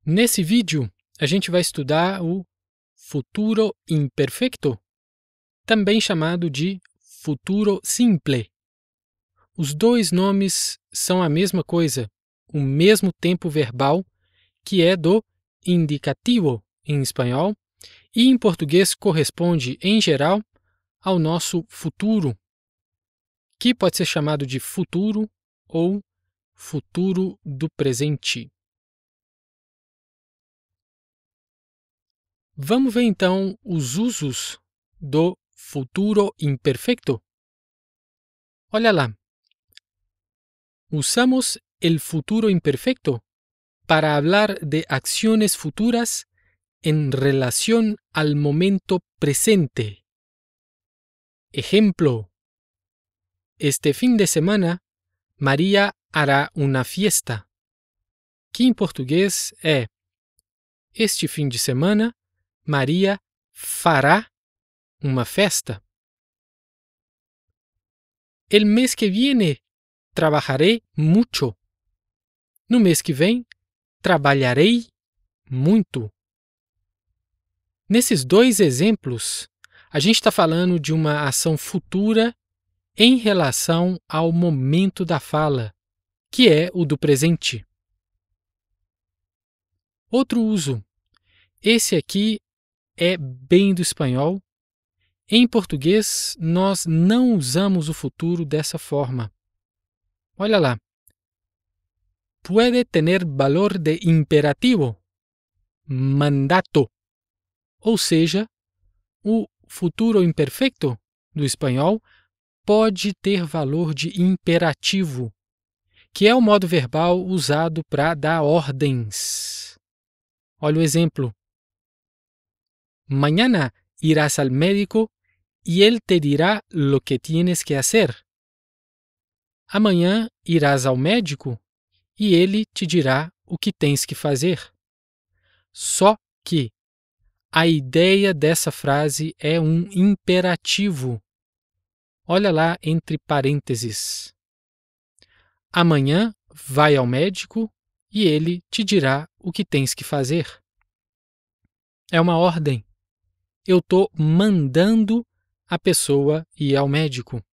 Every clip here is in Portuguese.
Nesse vídeo, a gente vai estudar o futuro imperfeito, também chamado de futuro simple. Os dois nomes são a mesma coisa, o mesmo tempo verbal, que é do indicativo em espanhol, e em português corresponde, em geral, ao nosso futuro, que pode ser chamado de futuro ou futuro do presente. Vamos ver então os usos do futuro imperfeito? Olha lá. Usamos el futuro imperfecto para hablar de acciones futuras en relación al momento presente. Ejemplo: este fin de semana, María hará una fiesta, que em português é: este fim de semana, Maria fará uma festa. El mes que viene, trabajaré mucho. No mês que vem, trabalharei muito. Nesses dois exemplos, a gente está falando de uma ação futura em relação ao momento da fala, que é o do presente. Outro uso. Esse aqui é bem do espanhol. Em português, nós não usamos o futuro dessa forma. Olha lá. Puede tener valor de imperativo, mandato. Ou seja, o futuro imperfeito do espanhol pode ter valor de imperativo, que é o modo verbal usado para dar ordens. Olha o exemplo. Mañana irás al médico y él te dirá lo que tienes que hacer. Amanhã irás ao médico e ele te dirá o que tens que fazer. Só que a ideia dessa frase é um imperativo. Olha lá entre parênteses. Amanhã vai ao médico e ele te dirá o que tens que fazer. É uma ordem. Eu estou mandando a pessoa ir ao médico.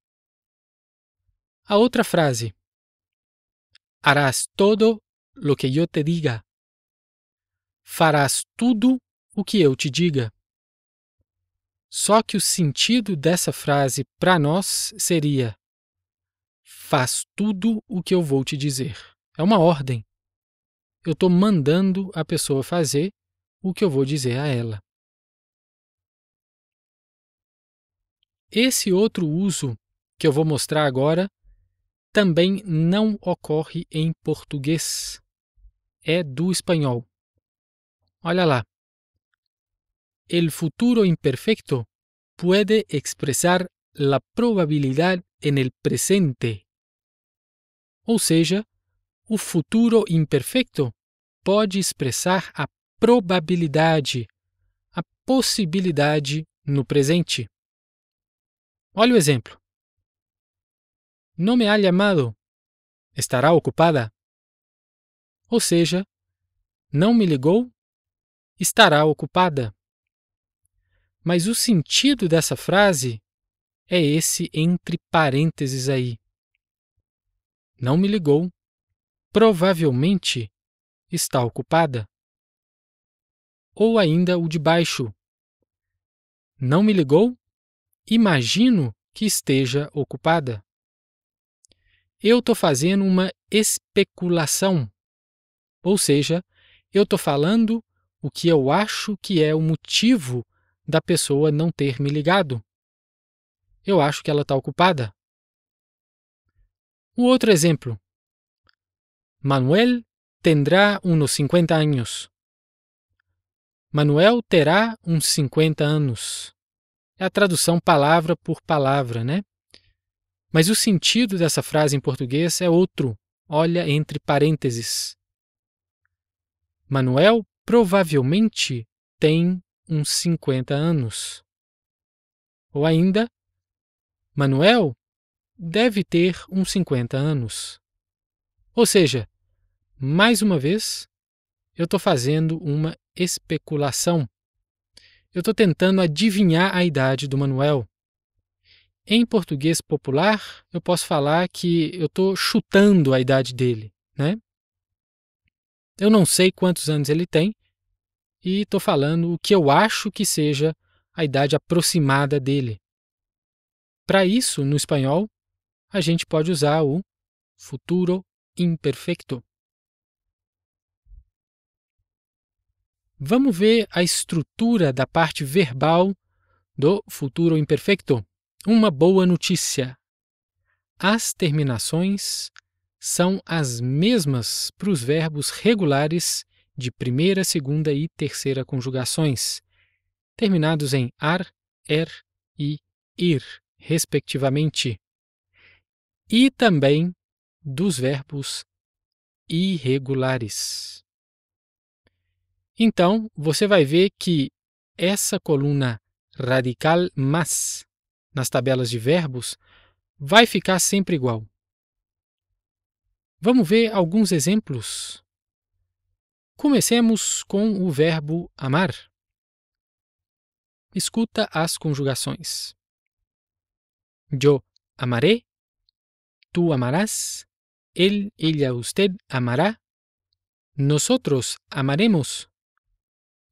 A outra frase. Harás todo lo que yo te diga. Farás tudo o que eu te diga. Só que o sentido dessa frase para nós seria: faz tudo o que eu vou te dizer. É uma ordem. Eu estou mandando a pessoa fazer o que eu vou dizer a ela. Esse outro uso que eu vou mostrar agora também não ocorre em português. É do espanhol. Olha lá. El futuro imperfecto puede expresar la probabilidad en el presente. Ou seja, o futuro imperfeito pode expressar a probabilidade, a possibilidade no presente. Olha o exemplo. No me ha llamado. Estará ocupada. Ou seja, não me ligou, estará ocupada. Mas o sentido dessa frase é esse entre parênteses aí. Não me ligou, provavelmente está ocupada. Ou ainda o de baixo. Não me ligou, imagino que esteja ocupada. Eu estou fazendo uma especulação. Ou seja, eu estou falando o que eu acho que é o motivo da pessoa não ter me ligado. Eu acho que ela está ocupada. O outro exemplo. Manuel tendrá unos 50 años. Manuel terá uns 50 anos. É a tradução palavra por palavra, né? Mas o sentido dessa frase em português é outro. Olha entre parênteses. Manuel provavelmente tem uns 50 anos. Ou ainda, Manuel deve ter uns 50 anos. Ou seja, mais uma vez, eu estou fazendo uma especulação. Eu estou tentando adivinhar a idade do Manuel. Em português popular, eu posso falar que eu estou chutando a idade dele, né? Eu não sei quantos anos ele tem e estou falando o que eu acho que seja a idade aproximada dele. Para isso, no espanhol, a gente pode usar o futuro imperfecto. Vamos ver a estrutura da parte verbal do futuro imperfecto. Uma boa notícia. As terminações são as mesmas para os verbos regulares de primeira, segunda e terceira conjugações, terminados em ar, e ir, respectivamente, e também dos verbos irregulares. Então, você vai ver que essa coluna radical mas nas tabelas de verbos vai ficar sempre igual. Vamos ver alguns exemplos. Comecemos com o verbo amar. Escuta as conjugações. Yo amaré, tú amarás, él, ella, usted amará, nosotros amaremos,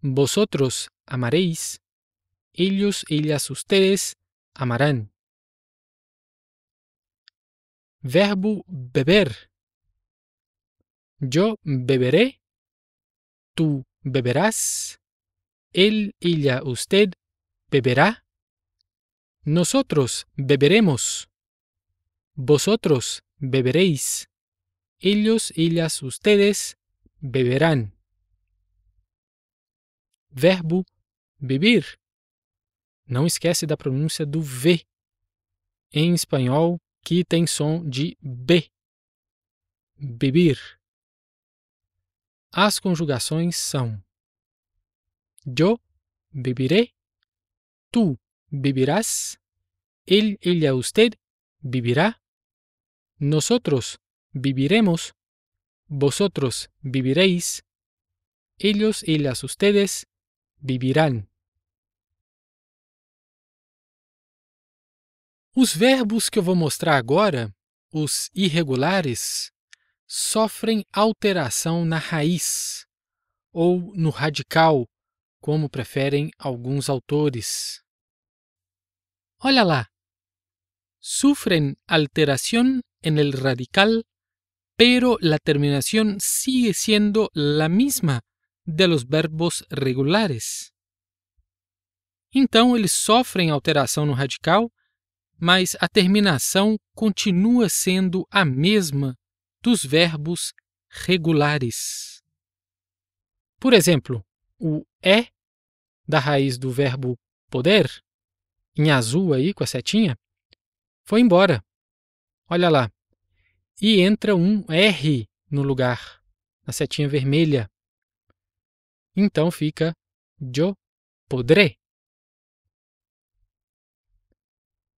vosotros amaréis, ellos, ellas, ustedes amarán. Verbo beber. Yo beberé, tú beberás, él, ella, usted beberá, nosotros beberemos, vosotros beberéis, ellos, ellas, ustedes beberán. Verbo beber. Não esquece da pronúncia do V em espanhol, que tem som de B. Beber. As conjugações são: yo beberé, tú beberás, él, ella, usted vivirá, nosotros viviremos, vosotros viviréis, ellos, ellas, ustedes vivirán. Os verbos que eu vou mostrar agora, os irregulares, sofrem alteração na raiz ou no radical, como preferem alguns autores. Olha lá. Sufren alteración en el radical, pero la terminación sigue siendo la misma de los verbos regulares. Então, eles sofrem alteração no radical, mas a terminação continua sendo a mesma dos verbos regulares. Por exemplo, o é da raiz do verbo poder, em azul aí com a setinha, foi embora. Olha lá. E entra um R no lugar, na setinha vermelha. Então fica yo podré.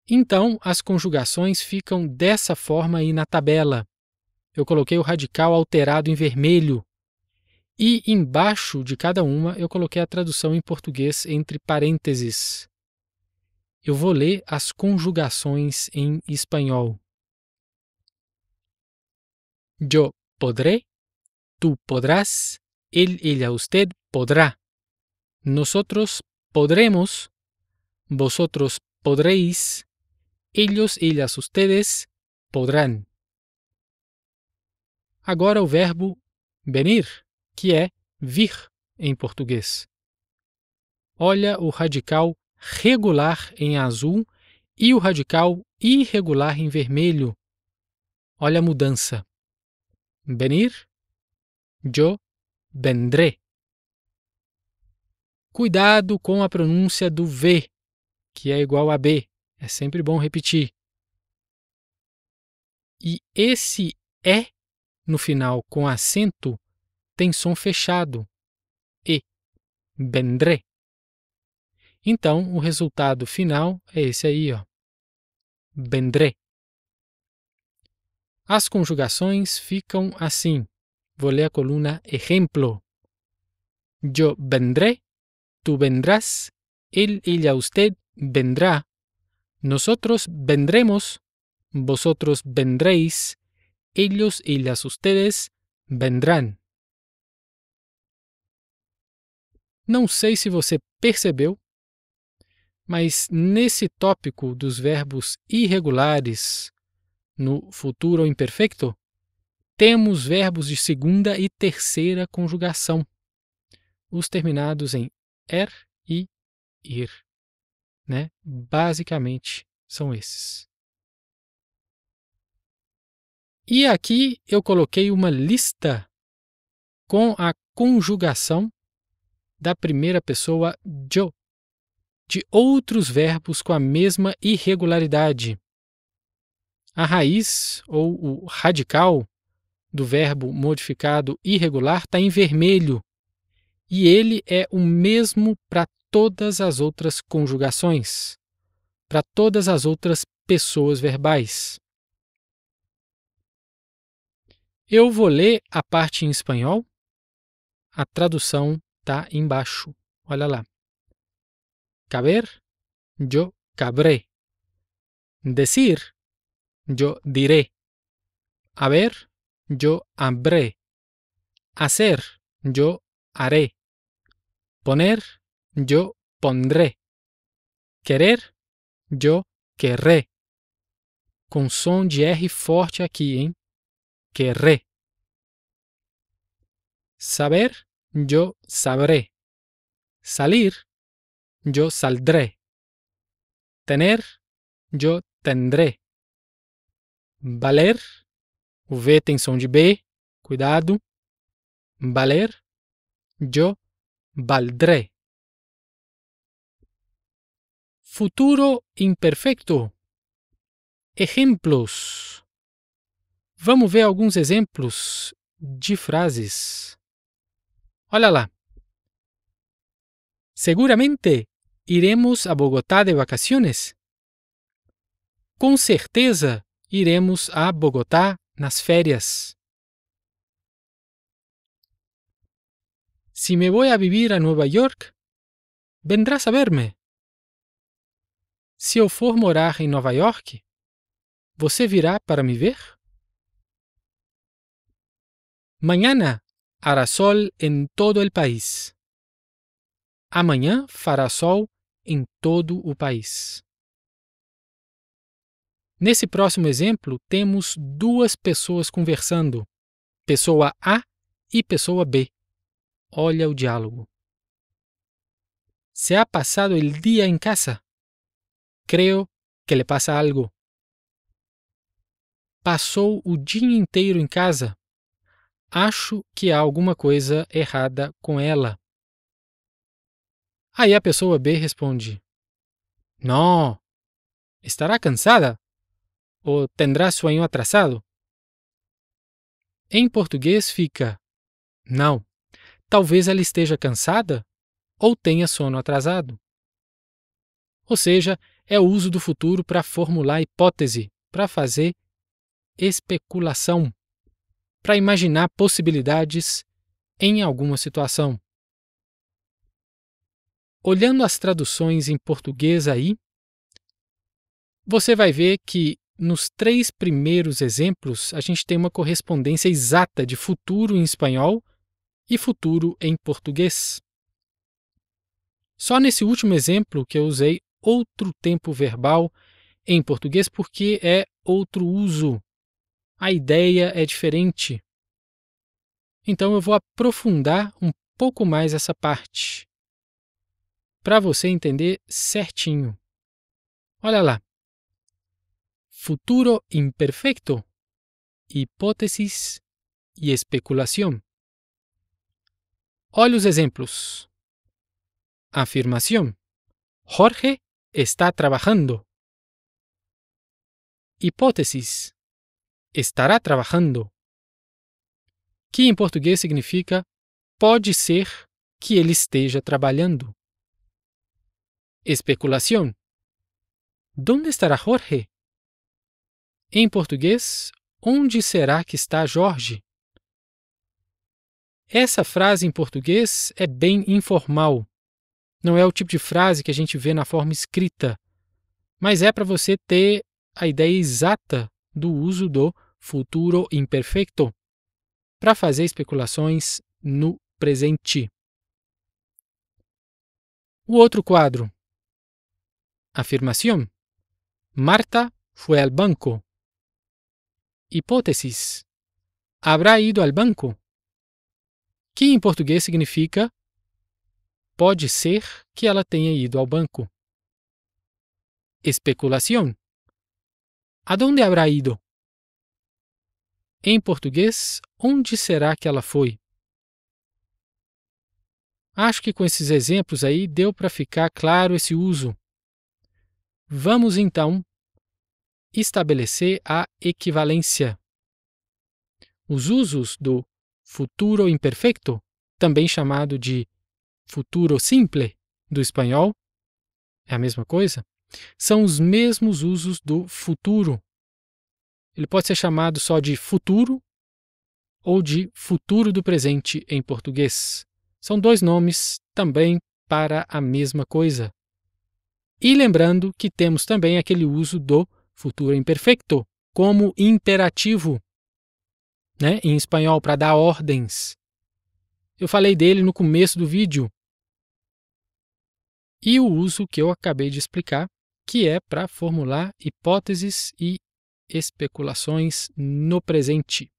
Então, as conjugações ficam dessa forma aí na tabela. Eu coloquei o radical alterado em vermelho. E embaixo de cada uma eu coloquei a tradução em português entre parênteses. Eu vou ler as conjugações em espanhol. Yo podré, tú podrás, él, ella, usted podrá. Nosotros podremos, vosotros podréis, ellos, ellas, ustedes podrán. Agora o verbo venir, que é vir em português. Olha o radical regular em azul e o radical irregular em vermelho. Olha a mudança. Venir, yo vendré. Cuidado com a pronúncia do V, que é igual a B. É sempre bom repetir. E esse é no final com acento tem som fechado. E, vendré. Então, o resultado final é esse aí, ó. Vendré. As conjugações ficam assim. Vou ler a coluna exemplo. Yo vendré, tú vendrás, él, ella, usted vendrá, nosotros vendremos, vosotros vendréis, ellos, ellas, ustedes vendrán. Não sei se você percebeu, mas nesse tópico dos verbos irregulares no futuro imperfeito, temos verbos de segunda e terceira conjugação, os terminados em er e ir, né? Basicamente são esses. E aqui eu coloquei uma lista com a conjugação da primeira pessoa yo, de outros verbos com a mesma irregularidade. A raiz, ou o radical, do verbo modificado irregular está em vermelho, e ele é o mesmo para todas as outras conjugações, para todas as outras pessoas verbais. Eu vou ler a parte em espanhol, a tradução está embaixo, olha lá. Caber, yo cabré. Decir, yo diré. Haber, yo habré. Hacer, yo haré. Poner, yo pondré. Querer, yo querré. Com som de R forte aqui, hein? Querré. Saber, yo sabré. Salir, yo saldré. Tener, yo tendré. Valer, o V tem som de B, cuidado. Valer, yo valdré. Futuro imperfeito. Ejemplos. Vamos ver alguns exemplos de frases. Olha lá. Seguramente iremos a Bogotá de vacaciones. Com certeza iremos a Bogotá nas férias. Si me voy a vivir a Nueva York, vendrás a verme. Se eu for morar em Nova York, você virá para me ver? Mañana hará sol en todo el país. Amanhã fará sol em todo o país. Nesse próximo exemplo, temos duas pessoas conversando, pessoa A e pessoa B. Olha o diálogo. ¿Se ha pasado el día en casa? Creo que le pasa algo. Passou o dia inteiro em casa. Acho que há alguma coisa errada com ela. Aí a pessoa B responde: No, estará cansada? Ou tendrá sueño atrasado? Em português fica: Não, talvez ela esteja cansada ou tenha sono atrasado. Ou seja, é o uso do futuro para formular hipótese, para fazer especulação, para imaginar possibilidades em alguma situação. Olhando as traduções em português aí, você vai ver que nos três primeiros exemplos a gente tem uma correspondência exata de futuro em espanhol e futuro em português. Só nesse último exemplo que eu usei outro tempo verbal em português porque é outro uso. A ideia é diferente. Então eu vou aprofundar um pouco mais essa parte, para você entender certinho. Olha lá. Futuro imperfecto, hipótesis e especulação. Olha os exemplos. Afirmação: Jorge está trabajando. Hipótesis: estará trabajando. Que em português significa pode ser que ele esteja trabalhando. Especulação: ¿Dónde estará Jorge? Em português, onde será que está Jorge? Essa frase em português é bem informal. Não é o tipo de frase que a gente vê na forma escrita, mas é para você ter a ideia exata do uso do futuro imperfeito para fazer especulações no presente. O outro quadro. Afirmación. Marta fue al banco. Hipótesis. Habrá ido al banco? Que em português significa pode ser que ela tenha ido ao banco. Especulación. ¿A dónde habrá ido? Em português, onde será que ela foi? Acho que com esses exemplos aí deu para ficar claro esse uso. Vamos então estabelecer a equivalência. Os usos do futuro imperfeito, também chamado de futuro simple do espanhol, é a mesma coisa, são os mesmos usos do futuro. Ele pode ser chamado só de futuro ou de futuro do presente em português. São dois nomes também para a mesma coisa. E lembrando que temos também aquele uso do futuro imperfeito como imperativo, né, em espanhol, para dar ordens. Eu falei dele no começo do vídeo. E o uso que eu acabei de explicar, que é para formular hipóteses e especulações no presente.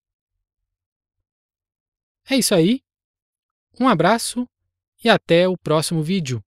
É isso aí. Um abraço e até o próximo vídeo.